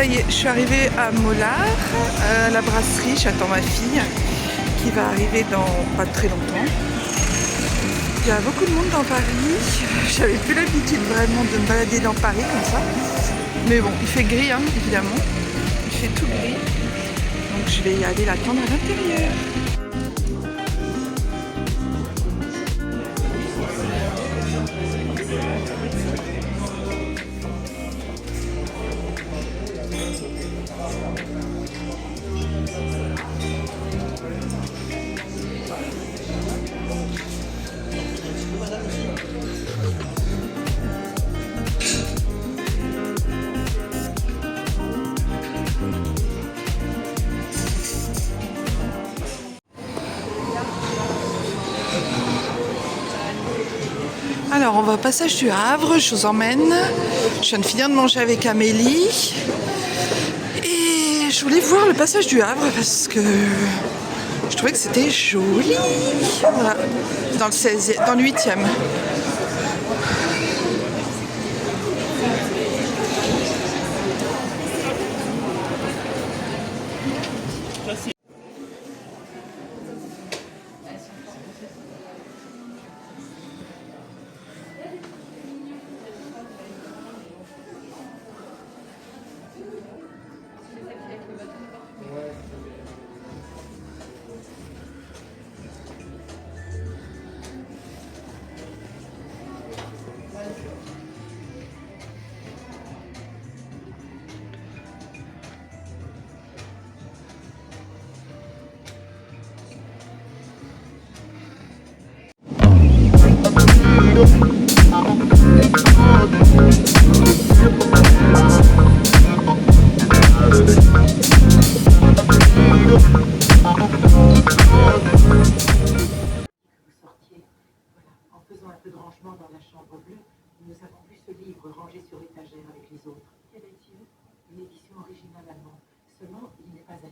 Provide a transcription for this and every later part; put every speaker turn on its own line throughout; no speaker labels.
ça y est, je suis arrivée à Mollard, à la brasserie. J'attends ma fille qui va arriver dans pas très longtemps. Il y a beaucoup de monde dans Paris. J'avais plus l'habitude vraiment de me balader dans Paris comme ça. Mais bon, il fait gris, hein, évidemment. Il fait tout gris. Donc je vais y aller l'attendre à l'intérieur. Alors on va au passage du Havre, je vous emmène. Je viens de finir de manger avec Amélie. Et je voulais voir le passage du Havre parce que je trouvais que c'était joli. Voilà, dans le 16e, dans le 8e.
Un peu de rangement dans la chambre bleue, nous avons vu ce livre rangé sur étagère avec les autres. Quel est-il? Une édition originale allemande. Seulement, il n'est pas à lire.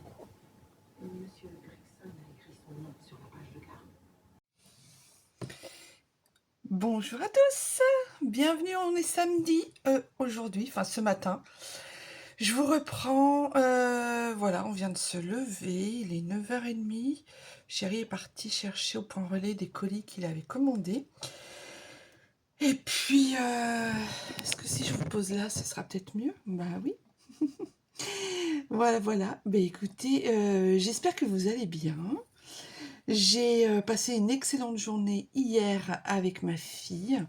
Monsieur Gregson a écrit son nom sur la page de garde.
Bonjour à tous, bienvenue, on est samedi, aujourd'hui, enfin ce matin. Je vous reprends, voilà, on vient de se lever, il est 9h30. Chéri est parti chercher au point relais des colis qu'il avait commandés. Et puis, est-ce que si je vous pose là, ce sera peut-être mieux? Bah oui. Voilà, voilà. Bah écoutez, j'espère que vous allez bien. J'ai passé une excellente journée hier avec ma fille.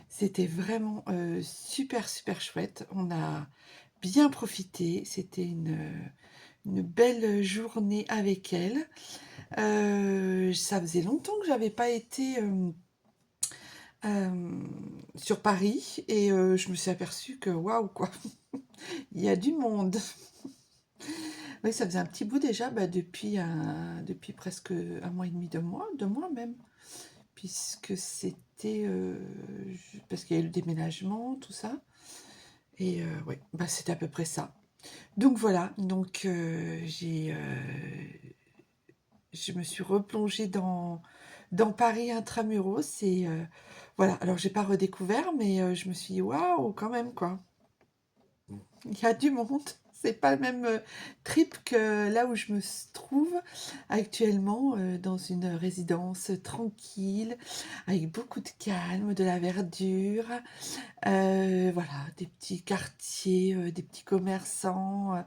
C'était vraiment super, super chouette. On a bien profité. C'était une belle journée avec elle. Ça faisait longtemps que j'avais pas été sur Paris et je me suis aperçue que waouh quoi, il y a du monde. Oui, ça faisait un petit bout déjà, depuis presque un mois et demi, 2 mois même, puisque c'était parce qu'il y a eu le déménagement, tout ça. Et ouais, c'était à peu près ça. Donc voilà, donc je me suis replongée dans Paris intramuros et voilà. Alors j'ai pas redécouvert, mais je me suis dit waouh quand même quoi. Il y a du monde. C'est pas le même trip que là où je me trouve actuellement, dans une résidence tranquille, avec beaucoup de calme, de la verdure, voilà, des petits quartiers, des petits commerçants,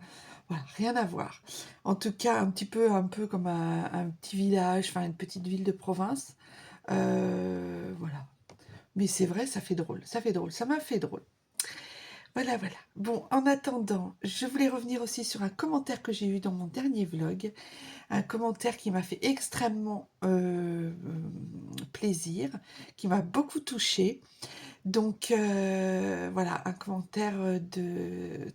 voilà, rien à voir. En tout cas, un peu comme un petit village, enfin une petite ville de province, voilà. Mais c'est vrai, ça fait drôle, ça m'a fait drôle. Voilà, voilà. Bon, en attendant, je voulais revenir aussi sur un commentaire que j'ai eu dans mon dernier vlog. Un commentaire qui m'a fait extrêmement plaisir, qui m'a beaucoup touchée. Donc, voilà, un commentaire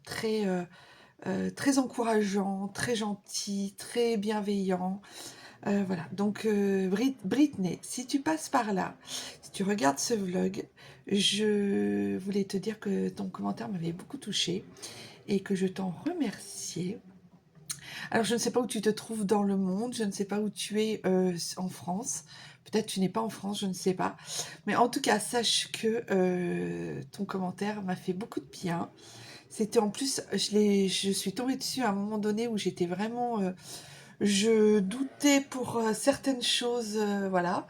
très encourageant, très gentil, très bienveillant. Voilà, donc Britney, si tu passes par là, si tu regardes ce vlog, je voulais te dire que ton commentaire m'avait beaucoup touchée et que je t'en remerciais. Alors, je ne sais pas où tu te trouves dans le monde, je ne sais pas où tu es en France. Peut-être tu n'es pas en France, je ne sais pas. Mais en tout cas, sache que ton commentaire m'a fait beaucoup de bien. C'était en plus, je suis tombée dessus à un moment donné où j'étais vraiment, je doutais pour certaines choses, voilà.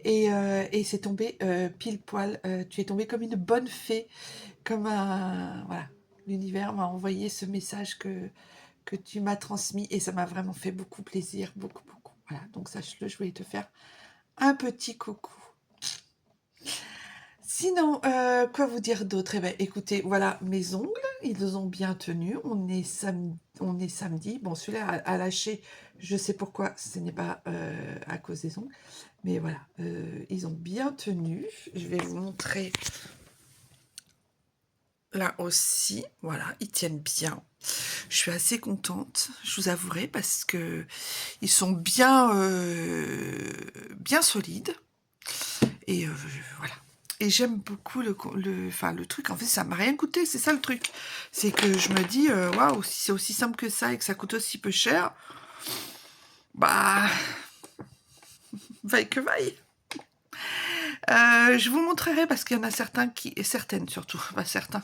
Et c'est tombé pile poil. Tu es tombée comme une bonne fée, comme un, voilà. L'univers m'a envoyé ce message que tu m'as transmis et ça m'a vraiment fait beaucoup plaisir, beaucoup, beaucoup. Voilà, donc sache-le, je voulais te faire un petit coucou. Sinon, quoi vous dire d'autre? Eh ben, écoutez, voilà, mes ongles, ils ont bien tenu. On est samedi. Bon, celui-là a lâché. Je sais pourquoi. Ce n'est pas à cause des ongles, mais voilà, ils ont bien tenu. Je vais vous montrer là aussi. Voilà, ils tiennent bien. Je suis assez contente, je vous avouerai, parce que ils sont bien, bien solides. Et voilà. Et j'aime beaucoup enfin, le truc. En fait, ça m'a rien coûté, c'est ça le truc. C'est que je me dis, waouh, si c'est aussi simple que ça et que ça coûte aussi peu cher, bah, vaille que vaille. Je vous montrerai parce qu'il y en a certains et certaines surtout, pas certains,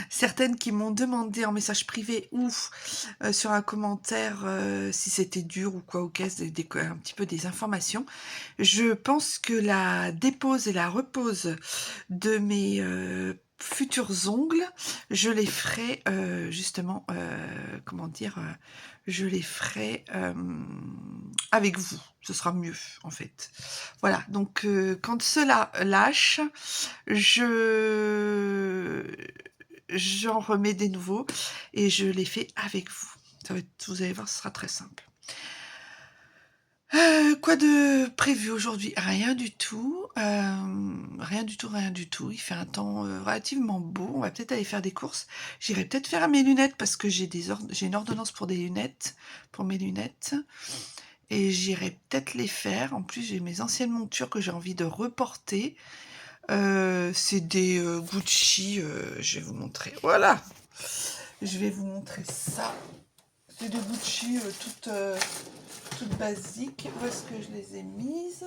certaines qui m'ont demandé en message privé ou sur un commentaire si c'était dur ou quoi, ou qu'est-ce, un petit peu des informations. Je pense que la dépose et la repose de mes futurs ongles, je les ferai justement, comment dire, je les ferai avec vous. Ce sera mieux en fait. Voilà, donc quand cela lâche, j'en remets des nouveaux et je les fais avec vous. Vous allez voir, ce sera très simple. Quoi de prévu aujourd'hui? Rien du tout. Rien du tout, rien du tout. Il fait un temps relativement beau. On va peut-être aller faire des courses. J'irai peut-être faire mes lunettes parce que j'ai une ordonnance pour des lunettes, pour mes lunettes. Et j'irai peut-être les faire. En plus, j'ai mes anciennes montures que j'ai envie de reporter. C'est des Gucci. Je vais vous montrer. Voilà. Je vais vous montrer ça. C'est des Gucci toutes basiques. Où est-ce que je les ai mises?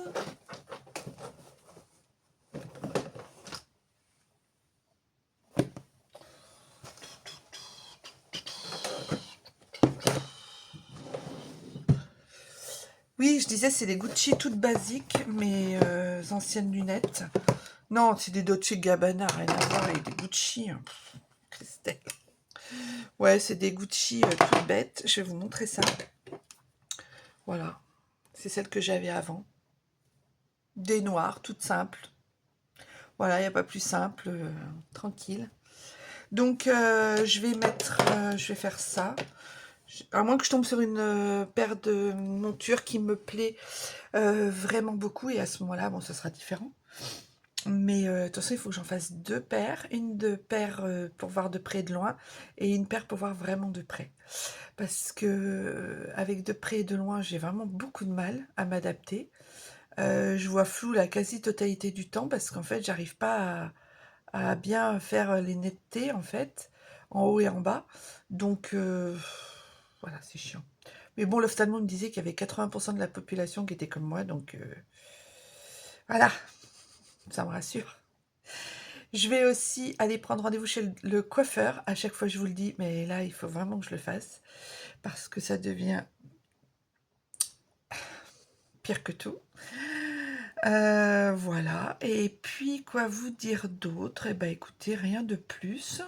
Oui, je disais, c'est des Gucci toutes basiques, mes anciennes lunettes. Non, c'est des Dolce Gabbana, rien à voir avec des Gucci. Hein. Christelle. Ouais, c'est des Gucci toutes bêtes. Je vais vous montrer ça. Voilà. C'est celle que j'avais avant. Des noires, toutes simples. Voilà, il n'y a pas plus simple. Tranquille. Donc, je vais faire ça. À moins que je tombe sur une paire de montures qui me plaît vraiment beaucoup. Et à ce moment-là, bon, ça sera différent. Mais de toute façon, il faut que j'en fasse deux paires. Une de paire pour voir de près et de loin. Et une paire pour voir vraiment de près. Parce que avec de près et de loin, j'ai vraiment beaucoup de mal à m'adapter. Je vois flou la quasi-totalité du temps parce qu'en fait, j'arrive pas à bien faire les nettetés, en fait, en haut et en bas. Donc, voilà, c'est chiant. Mais bon, l'ophtalmo me disait qu'il y avait 80% de la population qui était comme moi, donc voilà, ça me rassure. Je vais aussi aller prendre rendez-vous chez le coiffeur. À chaque fois, je vous le dis, mais là, il faut vraiment que je le fasse parce que ça devient pire que tout. Voilà. Et puis, quoi vous dire d'autre? Eh ben, écoutez, rien de plus.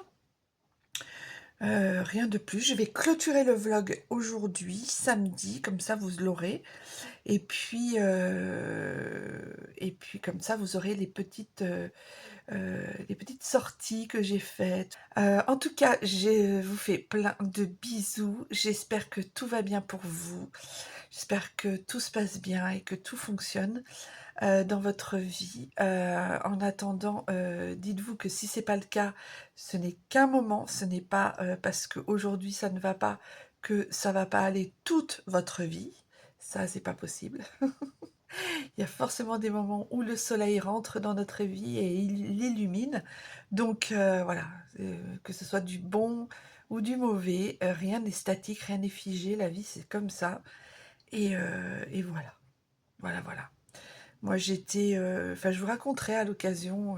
Rien de plus. Je vais clôturer le vlog aujourd'hui, samedi, comme ça vous l'aurez. Et puis comme ça, vous aurez les petites sorties que j'ai faites. En tout cas, je vous fais plein de bisous. J'espère que tout va bien pour vous. J'espère que tout se passe bien et que tout fonctionne dans votre vie. En attendant, dites-vous que si c'est pas le cas, ce n'est qu'un moment. Ce n'est pas parce qu'aujourd'hui ça ne va pas que ça va pas aller toute votre vie. Ça, c'est pas possible. Il y a forcément des moments où le soleil rentre dans notre vie et il l'illumine. Donc voilà, que ce soit du bon ou du mauvais, rien n'est statique, rien n'est figé. La vie, c'est comme ça. Et voilà. Voilà, voilà. Moi, j'étais... Enfin, je vous raconterai à l'occasion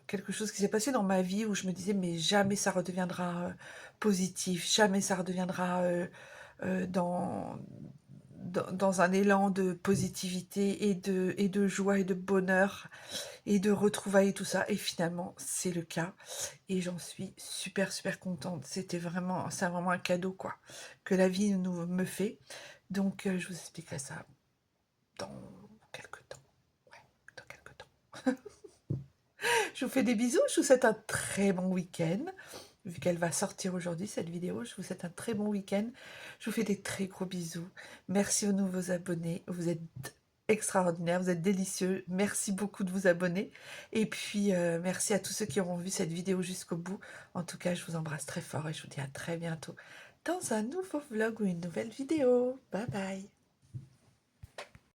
quelque chose qui s'est passé dans ma vie où je me disais mais jamais ça redeviendra positif, jamais ça redeviendra dans un élan de positivité et de joie et de bonheur et de retrouvailles et tout ça. Et finalement, c'est le cas. Et j'en suis super, super contente. C'est vraiment un cadeau, quoi, que la vie me fait. Donc, je vous expliquerai ça dans quelques temps. Ouais, dans quelques temps. Je vous fais des bisous. Je vous souhaite un très bon week-end. Vu qu'elle va sortir aujourd'hui, cette vidéo, je vous souhaite un très bon week-end. Je vous fais des très gros bisous. Merci aux nouveaux abonnés. Vous êtes extraordinaires, vous êtes délicieux. Merci beaucoup de vous abonner. Et puis, merci à tous ceux qui auront vu cette vidéo jusqu'au bout. En tout cas, je vous embrasse très fort et je vous dis à très bientôt dans un nouveau vlog ou une nouvelle vidéo. Bye bye.